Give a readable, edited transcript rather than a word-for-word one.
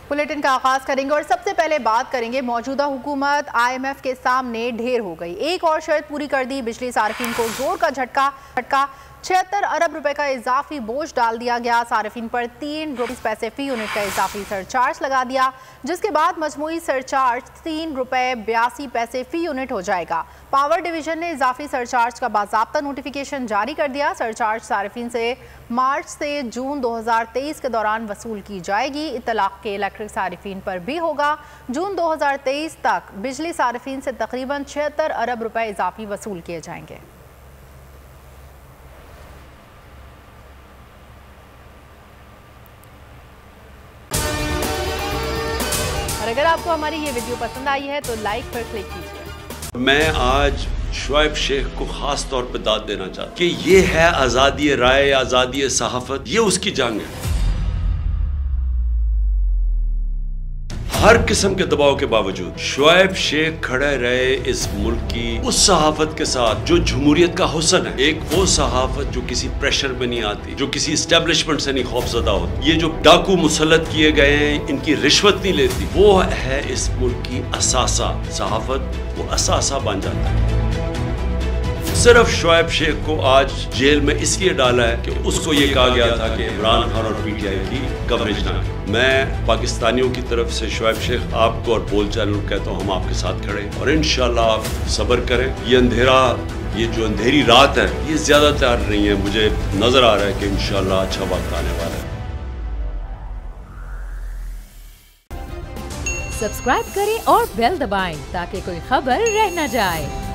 Bulletin का आगाज करेंगे और सबसे पहले बात करेंगे मौजूदा हुकूमत IMF के सामने ढेर हो गई। एक और शर्त पूरी कर दी, बिजली सार्फिन को जोर का झटका 76 अरब रुपए का इजाफी बोझ डाल दिया गया। सार्फिन पर 3 रुपये पैसे फी यूनिट का इजाफी सरचार्ज लगा दिया, जिसके बाद मजमूई सरचार्ज 3 रुपये 82 पैसे फी यूनिट हो जाएगा। पावर डिवीजन ने इजाफी सरचार्ज का बाज़ाब्ता नोटिफिकेशन जारी कर दिया। सरचार्ज सार्फिन से मार्च से जून 2023 के दौरान वसूल की जाएगी। इतलाक के इलेक्ट्रिक सार्फिन पर भी होगा। जून 2023 तक बिजली सार्फिन से तकरीबन 76 अरब रुपए इजाफी वसूल किए जाएंगे। और अगर आपको हमारी ये वीडियो पसंद आई है तो लाइक पर क्लिक कीजिए। मैं आज शुएब शेख को खास तौर पे दाद देना चाहता हूं कि ये है आज़ादी राय, आज़ादी सहाफत, ये उसकी जंग है। हर किस्म के दबाव के बावजूद शुएब शेख खड़े रहे इस मुल्क की उस सहाफत के साथ जो जमहूरियत का हुस्न है। एक वो सहाफत जो किसी प्रेशर में नहीं आती, जो किसी एस्टेब्लिशमेंट से नहीं खौफजदा होती। ये जो डाकू मुसल्लत किए गए हैं, इनकी रिश्वत नहीं लेती, वो है इस मुल्क की असासा। सहाफत वो असासा बन जाता है। सिर्फ शुएब शेख को आज जेल में इसलिए डाला है कि उसको ये कहा गया था कि इमरान खान और PTI की कवरेज ना करें। मैं पाकिस्तानियों की तरफ से शुएब शेख आपको और बोल चैनल को कहता हूँ, हम आपके साथ खड़े हैं और इंशाल्लाह आप सब्र करें। ये जो अंधेरी रात है ये ज्यादा तैयार नहीं है। मुझे नजर आ रहा है कि इंशाल्लाह अच्छा वक्त आने वाला है। सब्सक्राइब करें और बेल दबाएं ताकि कोई खबर रह न जाए।